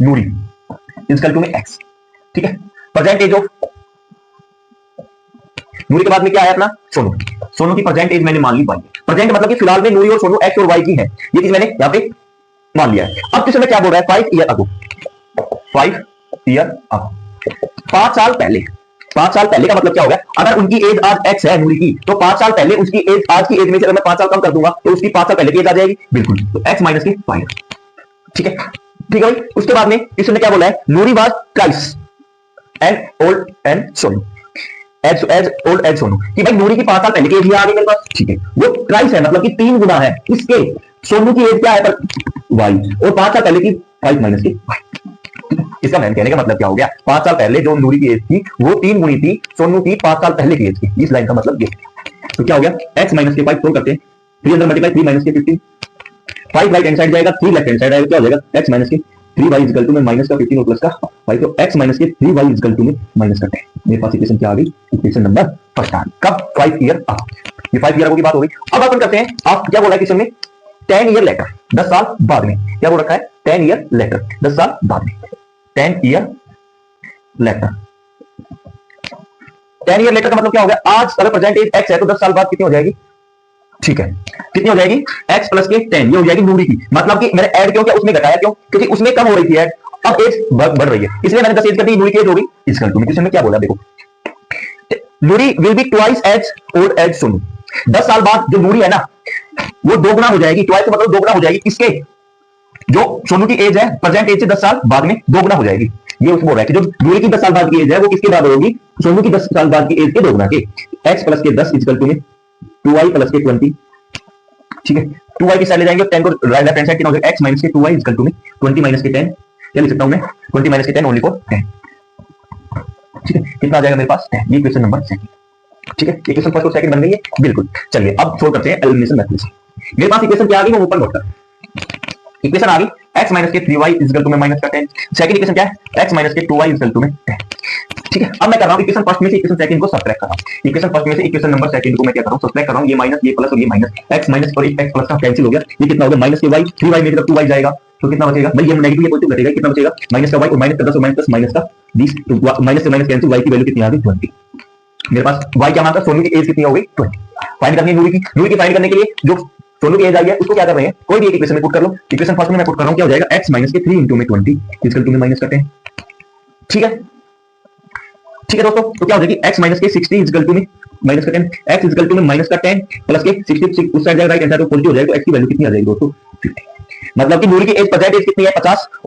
Noori is equal to में x. ठीक है, प्रेजेंट एज ऑफ नूरी के बाद में क्या है अपना सोनू। सोनू की प्रेजेंट एज मैंने मान ली वाई। प्रेजेंट मतलब कि फिलहाल में नूरी और सोनू एक्स और वाई की है, ये चीज मैंने यहां पे मान लिया है। अब किसी में क्या बोल रहा है 5 ईयर अगो, 5 ईयर अगो, 5 साल पहले। 5 साल पहले का मतलब क्या हो गया, अगर उनकी एज आज एक्स है नूरी की, तो 5 साल पहले उसकी एज आज की एज में से अगर मैं 5 साल कम कर दूंगा तो उसकी 5 साल पहले की एज आ जाएगी, बिल्कुल, तो एक्स माइनस की 5। ठीक है, ठीक है भाई। उसके बाद में इसने क्या बोला है, Nuri was twice and old and Sonu, as old as Sonu, कि भाई नूरी की 5 साल पहले की एज आ गई मेरे पास। ठीक है, वो ट्वाइस है मतलब कि 3 गुना है इसके। सोनू की एज क्या है पर वाई, और 5 साल पहले की 5 माइनस की वाई। इसका मैंने कहने का मतलब क्या हो गया, 5 साल पहले जो नूरी की एज थी वो 3 गुनी थी सोनू की 5 साल पहले की एज की। इस लाइन का मतलब ये। तो क्या हो गया, x माइनस के 5 करते हैं, 3 अंदर मल्टीप्लाई 3 माइनस के 15, 5 राइट हैंड साइड जाएगा, 3 लेफ्ट हैंड साइड आएगा, क्या हो जाएगा x माइनस के 3y इक्वल टू में माइनस का 15 और प्लस का 5, तो x माइनस के 3y इक्वल टू में माइनस का 10। मेरे पास इक्वेशन क्या आ गई, इक्वेशन नंबर फर्स्ट आ गई। कब 5 ईयर अब, ये 5 ईयर की बात हो गई। अब अपन करते हैं, आप क्या बोला है क्वेश्चन में 10 ईयर लेटर, 10 साल बाद में, क्या बोल रखा है 10 ईयर लेटर, 10 साल बाद में, 10 ईयर लेटर। 10 ईयर लेटर का मतलब क्या हो गया, आज अगर प्रेजेंट एज x है तो 10 साल बाद कितनी हो जाएगी। ठीक है, कितनी हो जाएगी x प्लस के 10, ये हो जाएगी नूरी की। मतलब कि मैंने ऐड क्यों किया, उसमें घटाया क्यों, क्योंकि उसमें कम हो रही थी ऐड, अब एज बढ़ रही है, इसलिए मैंने 10 एज कर दी, नूरी की एज हो गई इसका टू। क्वेश्चन में क्या बोला देखो, Nuri will be twice as old as Sonu. 10 साल बाद जो नूरी है ना वो 2 गुना हो जाएगी, ट्वाइस मतलब 2 गुना हो जाएगी इसके, जो सोनू की एज है प्रेजेंट एज से 10 साल बाद में 2 गुना हो जाएगी। ये उसको बोल रहा है कि जो नूरी की 10 साल बाद की एज है वो किसके बाद होगी, सोनू की 10 साल बाद की एज के 2 गुना के। x प्लस के 10 इक्वल टू में 2y प्लस के 20। ठीक है, 2y की साइड ले जाएंगे, 10 को लेफ्ट हैंड साइड कितना हो जाएगा, x माइनस के 2y इक्वल टू में 20 माइनस के 10। क्या लिख सकता हूं मैं, 20 माइनस के 10 ओनली फॉर 10। ठीक है, कितना आ जाएगा मेरे पास 10। ये क्वेश्चन नंबर सेकंड। ठीक है, ये क्वेश्चन फर्स्ट और सेकंड बन गई है, बिल्कुल। चलिए अब सोल्व करते हैं एलिमिनेशन मेथड से। मेरे पास इक्वेशन क्या आ गई, वो ऊपर नोट कर, इक्वेशन आ गई x माइनस के 3y इक्वल टू में माइनस का 10। सेकंड इक्वेशन क्या है, x माइनस के 2y इक्वल टू में 10। ठीक है, अब मैं कर रहा हूं इक्वेशन फर्स्ट में से इक्वेशन सेकंड को सब्ट्रैक्ट कर रहा हूं। इक्वेशन फर्स्ट में से इक्वेशन नंबर सेकंड को मैं क्या कर रहा हूं, सब्ट्रैक्ट कर रहा हूं। ये माइनस, ये प्लस और ये माइनस, x माइनस और x प्लस का कैंसिल हो गया, ये कितना हो गया माइनस के y, 3y में तरफ 2y जाएगा, तो कितना बचेगा भाई, ये नेगेटिव ये पॉजिटिव घटेगा, कितना बचेगा माइनस का y और माइनस का 10 और माइनस माइनस का 20, तो माइनस से माइनस कैंसिल, y की वैल्यू कितनी आ गई 20। मेरे पास y क्या मांगा, सोनू की एज कितनी हो गई 20। फाइंड करनी है नूरी की। नूरी की फाइंड करने के लिए जो सोनू की एज आई है उसको क्या कर रहे हैं, कोई भी एक इक्वेशन में पुट कर लो। इक्वेशन फर्स्ट में मैं पुट कर रहा हूं, क्या हो जाएगा x माइनस के 3 इंटू में 20 इक्वल टू में माइनस का 10। ठीक है, ठीक है दोस्तों, तो क्या हो जाएगी x माइनस के 60 इक्वल टू में माइनस का 10, x इक्वल टू में माइनस का 10 प्लस के 60 उस साइड जाएगा, राइट हैंड साइड तो पॉजिटिव हो जाएगा, तो x की वैल्यू कितनी आ जाएगी दोस्तों 50। मतलब कि नूरी की एज प्रेजेंट एज कितनी है 50,